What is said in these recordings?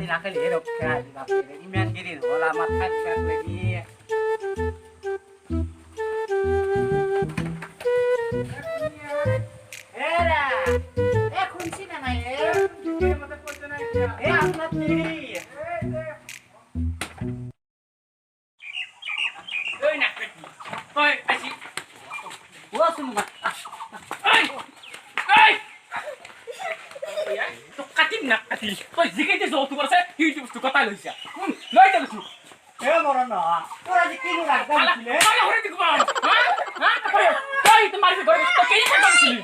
আজি নাখালি ৰক্ষা আজি বাপৰে ইমান কেইদিন হ'ল আমাৰ ঠাইত পেট লাগি এৰা এ খুনছি না নাই এ মতে কইতে নাই এ আপনাৰ তিৰি এই না ওই আসি ও শুন মা এই এই তো কাটিম না কাটি তুই জিকেতে যৌ তুই করছে ইউটিউব তো কথা লইছা লই যালছু এ মরন না তোর আজি কি নো রাখতা দিলে আরে হরে দিক বাম হ্যাঁ হ্যাঁ তুই তো মারিস গরে তো কেই কথা দিছিলি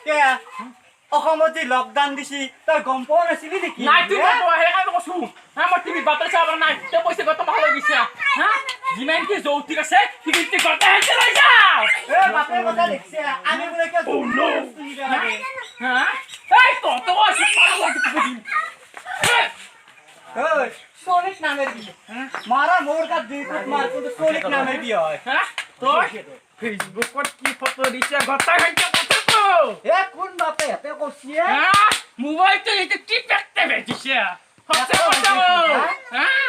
কে অসমত যে লকডাউন দিছি তই গম পোৱা নাছিলি নেকি নাই তুই গম পোৱা হে আমি কছু আমাৰ টিভি বাতৰি চাব নাই তে পইচা গত মাহ লৈ গৈছা হা যিমান কি যৌতিক আছে টিভিতে গত হেতে লৈ যা এ বাপে কথা দেখছে আমি বলে কি যৌতিক লাগে হা এই তো আছে পাগল হইতে দিন ওই সোনিক নামের বিয়ে মারা মোর কা দুই ফুট মার কিন্তু সোনিক নামের বিয়ে হয় হ্যাঁ তো ফেসবুকত কি ফটো দিছে গতা হইতে এ কোন বাপে এতে কইছে হ্যাঁ মোবাইল তো এতে কি পেটে বেজিছে হচ্ছে কথা হ্যাঁ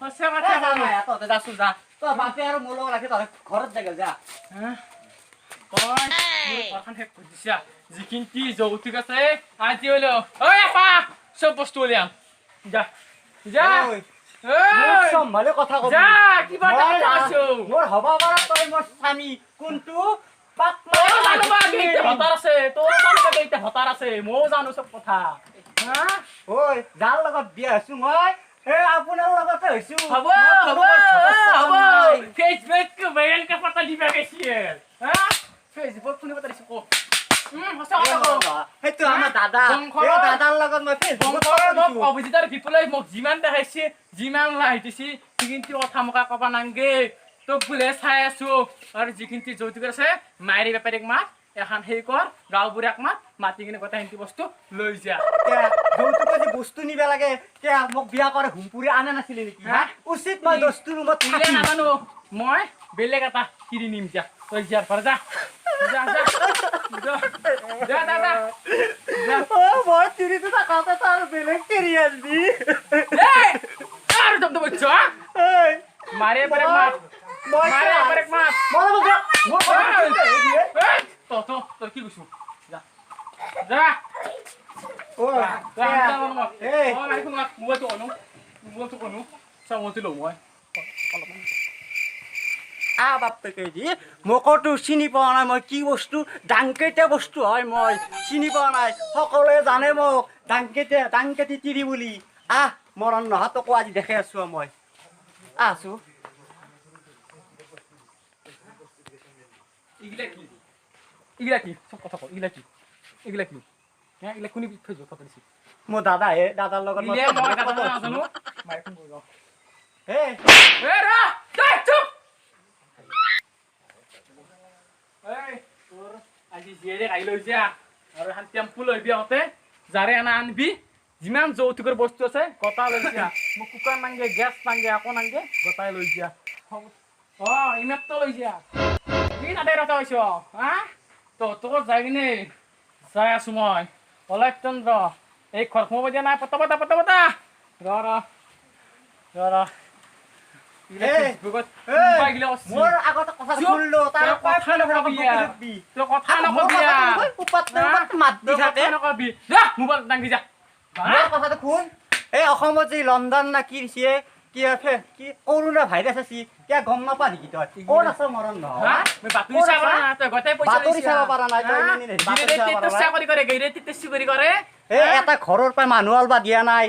হচ্ছে কথা না এত তো যাসু যা তো বাপে আর মোল রাখি তোর ঘরত জায়গা যা হ্যাঁ ওই মোর পাখান হেক কইছে জিকিনটি যৌতুক আছে আজি হলো ওই আপা সব বস্তু লিয়াম যা যা ওই সম্ভালে কথা কবি যা কি বাটা আছো মোর হবা বারা তই মোর স্বামী কোনটো পাক মারা জানো বা কেইটা হতার আছে তোর জানো বা কেইটা হতার আছে মো জানো সব কথা হ্যাঁ ওই যার লগত বিয়া হইছু মই এ আপোনাৰ লগতে হইছু হব হব হব ফেসবুক কে বেন কে পতা দিবা গেছিয়ে হ্যাঁ ফেসবুক কোনে পতা দিছ কো হসা কথা হেতু আমাৰ দাদা এ দাদাৰ লগত মই ফেসবুক অভিজিতাৰ বিপলাই মোক জিমান দেখাইছে জিমান লাইতিছি কিন্তু কথা মকা কবা নাংগে তো বুলে চাই আছো আর যিকিনটি যৌতুক আছে মাইরি ব্যাপারিক মাত এখন হেই কর গাঁও বুড়াক মাত মাতি কিনে কথা হিন্দি বস্তু লৈ যা যৌতুক যে বস্তু নিবা লাগে কে মোক বিয়া করে হুমপুরি আনা নাছিলে নেকি হ্যাঁ উচিত মই দস্তু রুমত থাকিলে না জানো মই বেলেগ এটা কিরি নিম যা তই যার পর যা যা যা যা যা যা যা ও মই তিরি তো কথা তার বেলেগ কিরি আসবি এই আর দম দম চ এই মারে পরে মাত মারে পরে মাত বল বল তো কি কইছো যা যা ও যা এই ও মাই কোন মোবাইল তো অনু সব মতে লো মই আ বাপ কে দি মকটো চিনি পোৱা নাই মই কি বস্তু ডাংকেতে বস্তু হয় মই চিনি পোৱা নাই সকলোৱে জানে মোক ডাংকেতি তিৰি বুলি আহ মৰণ নহতকো আজি দেখে আছো মই আছো ইগলা কি সব কথা কও ইগলা কি হ্যাঁ ইগলা কোনি ফেসবুক কথা দিছি মো দাদা হে দাদার লগত মই কথা জানো মাই ফোন কইলো এ রা দাই চুপ এই তোর আজি জিয়ে গাই লৈ যা আৰু হান টেম্পু লৈ বিয়াতে যাৰে আনা আনবি যিমান যৌতুকৰ বস্তু আছে কথা লৈ যা মোক কুকাৰ নাংগে গ্যাস নাংগে আকো নাংগে গতাই লৈ যা ও ইমাত লৈ যা কি না দেৰা তাইছো হা তো তোৰ যাইনে যাই আছো মই অলাক চন্দ্ৰ এই খৰখম বজা নাই পতা ৰ ফেসবুকত পাই গিলা মোর আগত কথা শুনলো তার কথা নকবি তো কথা নকবি উপাত মাত দি থাকে নকবি যা মোবাইল দাঙ্গি যা মোর কথাটো শুন এই অসমত যে লন্ডন না কি দিছে কি আছে কি করোনা ভাইরাস আছে কে গম না পা নেকি তই কোন আছে মরণ ন হ্যাঁ মই বাতৰি চাব না তই গটাই পইচা বাতৰি চাব পাৰা নাই তই এনে নে বাতৰি চাব কৰি কৰে গইৰে তিতেছি কৰি কৰে এ এটা ঘৰৰ পা মানুৱাল বা দিয়া নাই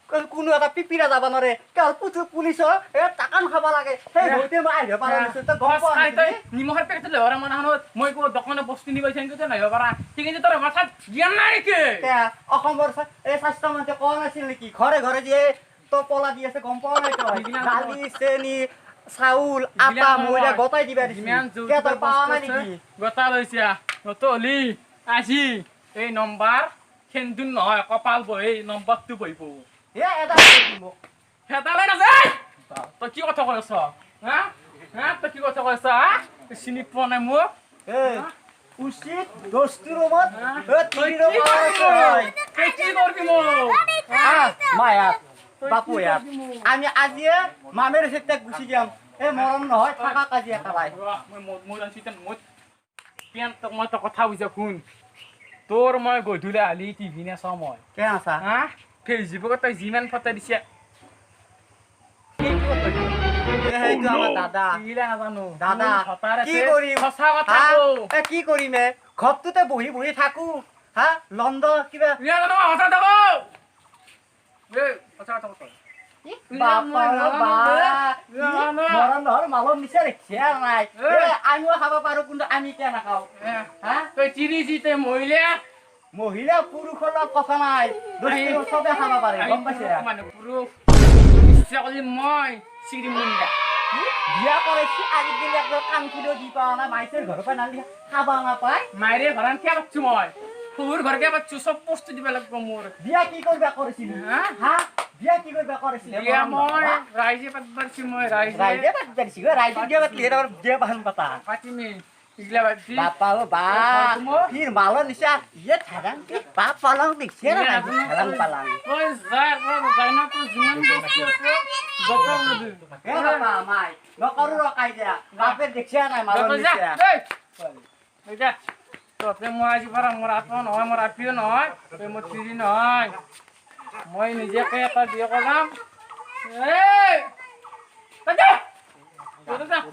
কোনো এটা পিপিৰা যাব নৰে কাল পুলিচ এ টাকান খাবা লাগে সেই হইতে মই আইব পাৰা নাই তই গম পা নাই তই নিমখৰ পেকেট লহৰা মন হানত মই কো দোকানে বস্তু নিবই চাই কতে নাই পাৰা ঠিক আছে তোৰ মাথাত জ্ঞান নাই নেকি তে অসমৰ এই স্বাস্থ্য মন্ত্ৰী কোন আছিল নেকি ঘৰে ঘৰে দিয়ে তো পলা দি আছে গম পাও নাই তই দালি চেনি চাউল আটা ময়দা গতাই দিবা দিছি কে তই পাও নাই নেকি গতা লৈছা নতলি আজি এই নম্বৰ খেন্দুন নহয় কপাল বই নম্বৰটো বইব এ এটা মোক হেতা লৈ না তই কি কথা কৈছ হা তই কি কথা কৈছ চিনি পোৱা নাই মোক এ উচিত দস্তুৰ মত এ তিৰি ৰ কি কৰবি মোক মায়া বাপু ইয়াত আমি আজিয়ে মামের সাথে গুছি যাম এই মরম নহয় থাকা কাজিয়া কালাই মই জানছিতেন মই কেন তোক মই তো কথা বুঝা শুন তোর মই গধুলা আলি টিভি না চাও মই কে আছা হা ফেসবুকত তই যিমান ফটো দিছে এইটো আমার দাদা কিলা নাজানো দাদা কি কি কৰিম সঁচা কথা কও কি কৰিম ঘৰটোতে বহি বহি থাকো হা লণ্ডন কিবা ইয়া জানো সঁচা দেব এ সঁচা কথা কও মৰম নহৰ মালৰ নিচা দেখিছে নাই আমিও খাব পাৰো কিন্তু আমি কিয় নাখাওঁ হা তই চিৰি জিতে মহিলা মহিলা পুৰুষৰ লগত কথা নাই চবে খাব পাৰে গম পাইছে মানে পুৰুষ ইচ্ছা কৰিলে মই চিৰি মুণ্ডা বিয়া কৰাইছি আজিকালি একদম কাম কিলো দি পাওঁ না মাইচৰ ঘৰৰ পৰা নালি খাব নাপায় মায়েৰে ঘৰান কিয় পাচ্ছো মই তোৰ ঘৰ কিয় পাচ্ছো চব বস্তু দিব লাগিব মোৰ বিয়া কি কৰিবা কৰিছিলি হা বিয়া কি কৰিবা কৰিছিলি বিয়া মই ৰাইজে পাতিবাৰছি মই ৰাইজে পাতিছি ৰাইজে বিয়া পাতিলি এটা বিয়া বাহন পাতা পাতিমি ইগলা বাতি বাপা ও বা ফির মালৰ নিচা ইয়ে থাৰাং বাপ পালাং দেখিছে না থাৰাং পালাং তই যাই না তোৰ যিমান বস্তু আছে বতৰ নদী এ বাপা মাই নকৰো ৰকাই দিয়া বাপে দেখিছে নাই মালৰ নিচা যা ততে মই আজি পৰা মোৰ আত্মা নহয় মোৰ আত্মীয় নহয় তই মোৰ তিৰি নহয় মই নিজকে এটা বিয়া কৰাম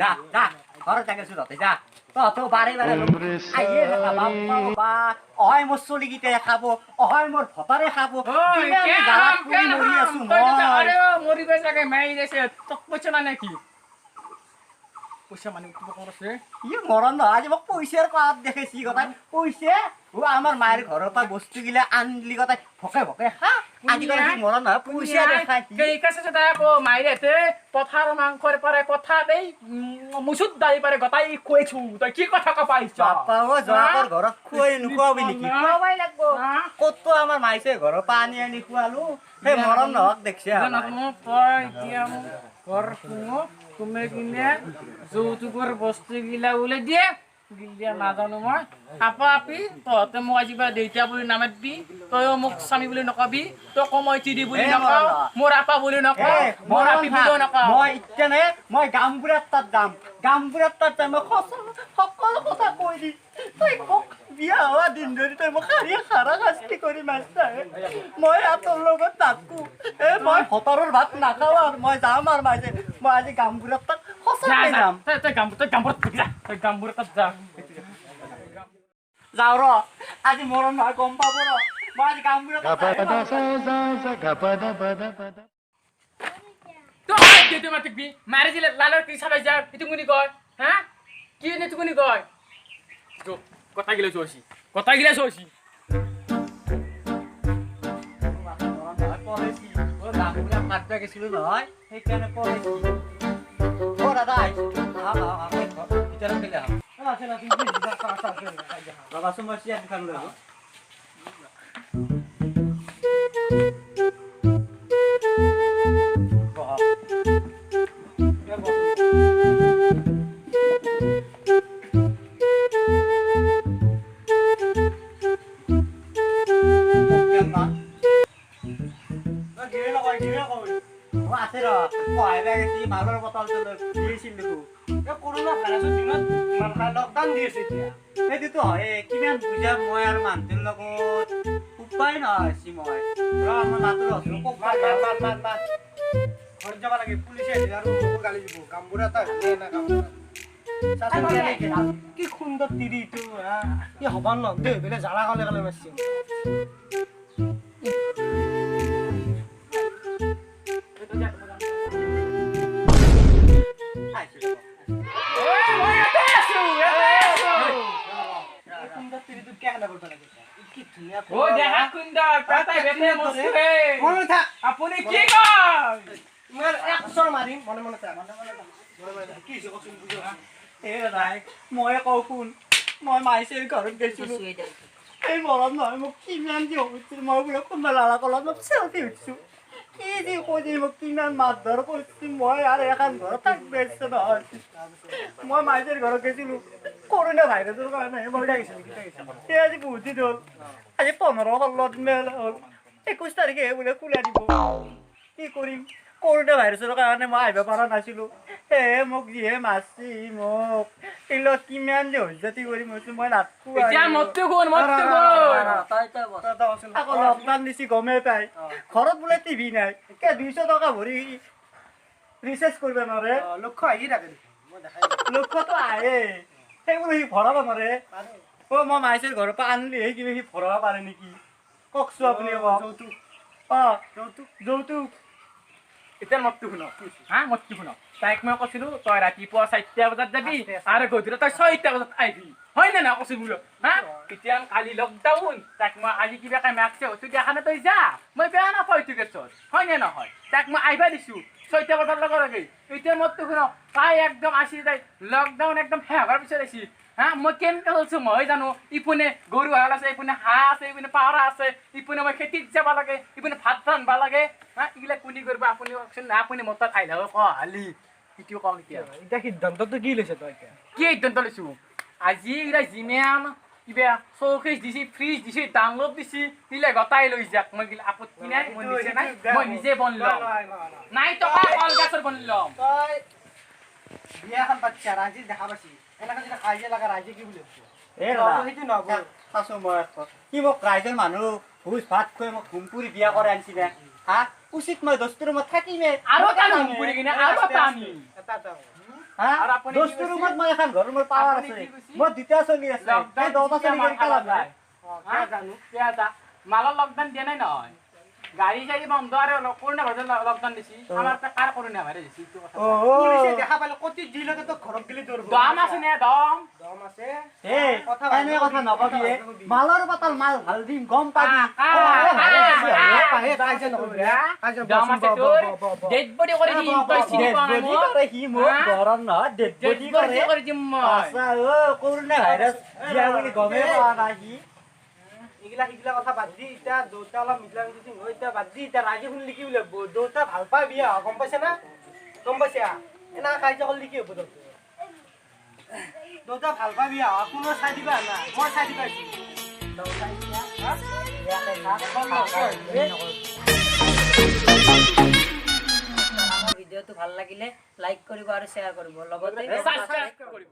যা যা ঘৰত যাগে সুৰতে যা তো বাৰে বাৰে আইয়ে বাপা বা অয় মোৰ চলি গিতে খাব অয় মোৰ ভতাৰে খাব মৰি আছো মৰি গৈ চাগে মাৰি গৈছে তোক পইচা নাই নেকি পইচা মানে কিবা কৰিছে ই মৰণ নহয় আজি মোক পইচাৰ পাত দেখাইছি কথাই পইচা আমাৰ মায়েৰ ঘৰৰ পৰা বস্তু গিলা আনলি কথাই ভকে ভকে খা আজিকালি মৰণ নহয় পইচা দেখাই এই কাছে সেটা কো মাইরেতে পথার মাংসর পরে কথা দেই মুসুদ দাই পারে গতাই কইছু তুই কি কথা কপাইছ বাপা ও জনাকৰ ঘৰত খুৱাই নুখুৱাবি নেকি খুৱাবই লাগব কত আমাৰ মাইছে ঘৰৰ পৰা আনি খুৱালো সেই মৰণ নহক দেখছে তই এতিয়া ঘৰ শুনো তুমি কিনে যৌতুকৰ বস্তু গিলা ওলাই দিয়ে গিলিয়া নাজানো মই আপা আপি তহঁতে মোক আজি বা দেউতা বুলি নামাত দি তইও মোক স্বামী বুলি নকবি তই মই তিৰি বুলি নকওঁ মোৰ আপা বুলি নকওঁ মোৰ আপি বুলিও নকওঁ মই ইতেনে মই গামবুঢ়াৰ তাত যাম গামবুঢ়াৰ তাত যাই মই সকলো কথা কৈ দিম তই বিয়া হোৱা দিন ধৰি তই মোক খাৰা শাস্তি কৰি মাৰিছা মই তোৰ লগত নাথাকো মই ভতৰৰ ভাত নাখাওঁ আৰু মই যাম আৰু মাইছে মই আজি গামবুঢ়াৰ তাত সঁচাই যাম তই গামবুঢ়াৰ তাত যা যাওঁ ৰ আজি মৰণ নহয় গম পাব ৰ মই আজি গামবুঢ়াৰ তাত তই মাতিবি মাৰি দিলে লালৰ কি চাবাই যা ইটো কোনি কয় হা কি নে তুকুনি কয় কথা গিলা চোছি মাতবা গেছিলো নহয় সেইকাৰণে পঢ়িছি অ দাদা ভিতৰত গেলে ৰবাচোন মই চিয়া দোকান লৈ মালৰ বটলটো দিছিলো কৰোণা ভাইৰাছৰ দিনত লকডাউন দি আছে এতিয়া সেইটোতো হয় কিমান বুজা মই আৰু মানুহটোৰ লগত উপায় নহৈছি মই মই মাত্ৰ ঘৰত যাব লাগে পুলিচে আহিলে আৰু মোক গালি দিব গামবুঢ়া এটা কি সুন্দৰ তিৰিটো হ'ব ন দেই বেলেগ জ্বালা কালে কালে মাৰছি আপুনি কি কয় মই কওঁ শুন মই মাইছে ঘৰত গৈছিলো এই মৰম নহয় মোক কিমান যে হৈছিল মই বোলে কোনোবা লালা কলত মোক চেল্ফি উঠিছো কি যে কৈছে মোক কিমান মাছ ধৰ কৰিছো মই আৰু এখন ঘৰত থাকিব ইচ্ছা নহয় মই মাইছেৰ ঘৰত গৈছিলো কৰোণা ভাইৰাছৰ কাৰণে মই গৈছিলো আজি বহুত দিন হ'ল আজি 15-16 দিন হ'ল 21 তাৰিখে বোলে খোলা দিব কি কৰিম কৰোণা ভাইৰাছৰ কাৰণে মই আহিব পৰা নাছিলোঁ মোক যিহে মাৰছি মোক এইবিলাক কিমান যে হজ্জাতি কৰিম মই নাথকো এতিয়া মতটো কোন আকৌ লকডাউন দিছি গমেই পাই ঘৰত বোলে টিভি নাই 200 টকা ভৰি ৰিচাৰ্জ কৰিব নোৱাৰে লক্ষ্য আহি থাকে লক্ষ্যটো আহে সেইবোৰ সি ভৰাব নোৱাৰে মই মাইছৰ ঘৰৰ পৰা আনিলেহে কিবা সি ভৰাব পাৰে নেকি কওকচোন আপুনি যৌতুক এতিয়া মতটো শুন হা মতটো শুন তাইক মই কৈছিলো তই ৰাতিপুৱা 4টা বজাত যাবি আৰু গধূলি তই 6টা বজাত আহিবি হয় নে না কৈছিলো বোলো হা এতিয়া কালি লকডাউন তাক মই আজি কিবা কাম আছে ওচৰ দেখানে তই যা মই বেয়া নাপাওঁ এইটো কেছত হয় নে নহয় তাক মই আহিবা দিছোঁ 6টা বজাৰ লগে লগে এতিয়া মতটো শুন তাই একদম আসি তাই লকডাউন একদম শেষ হোৱাৰ পিছত আহিছি হা মই কেনেকৈ চলছোঁ মই জানো ইপিনে গৰু হাল আছে ইপিনে হাঁহ আছে ইপিনে পাৱৰা আছে ইপিনে মই খেতিত যাব লাগে ইপিনে ভাত ৰান্ধিব লাগে হা এইবিলাক কোনে কৰিব আপুনি কওকচোন আপুনি মোৰ তাত আহিলে হালি সেইটো কওঁ এতিয়া সিদ্ধান্তটো কি লৈছে তই এতিয়া কি সিদ্ধান্ত লৈছোঁ আজি এইবিলাক যিমান কিবা চৌকেছ দিছে ফ্ৰিজ দিছে ডাউনলোড দিছে দিলে গতাই লৈ যাক মই আপত্তি নাই মই নিজে নাই মই নিজে বনি ল'ম নাই টকা কলগছৰ বনি ল'ম তই বিয়াখন পাতিছা ৰাজি দেখা পাইছি এনেকৈ যদি কাজিয়া লগা ৰাইজে কি বুলি কি মোক ৰাইজৰ মানুহ ভোজ ভাত খুৱাই মোক ঘুমপুৰি বিয়া কৰাই আনিছি নে হা উচিত মই দস্তুৰ ৰুমত থাকিমে আৰু এটা ঘুমপুৰি কিনে আৰু এটা আনি দস্তুৰ ৰুমত মই এখন ঘৰ মোৰ পাৱাৰ আছে মই দুটা চলি আছে সেই 10টা চলি কৰি কালা যায় মালৰ লকডাউন দিয়া নাই নহয় গাড়ী চাড়ী বন্ধ আৰু কৰোণা ভাইৰাছৰ লকডাউন দিছি আমাৰ কাৰ কৰোণা ভাইৰাছ দিছি এইটো কথা পুলিচে দেখা পালে কতি দিলতে তো ঘৰত গলি দৌৰব দম আছে নে দম আছে এনে কথা নকবি মালৰ পাতাল মাল ভাল দিম গম পাবি দম আছে তোৰ ডেড বডি কৰি দিম তই চিনি পোৱা নাই মোক সি মোক গৰম নহয় ডেড বডি কৰি দিম মই আচ্ছা কৰোণা ভাইৰাছ দিয়া বুলি গমে পোৱা নাই সি এইগিলা কথা বাদ দি এতিয়া দেউতা অলপ মিলা মিলি হৈ এতিয়া বাদ দি এতিয়া ৰাইজে শুনিলে কি বুলি দেউতা ভাল পাই বিয়া গম পাইছে না গম পাইছা এনা কাজিয়া কৰিলে কি হ'ব দেউতা ভাল পাই বিয়া কোনো চাই দিবা না মই চাই দিবা ভিডিঅ'টো ভাল লাগিলে লাইক কৰিব আৰু শ্বেয়াৰ কৰিব লগতে সাবস্ক্ৰাইব কৰিব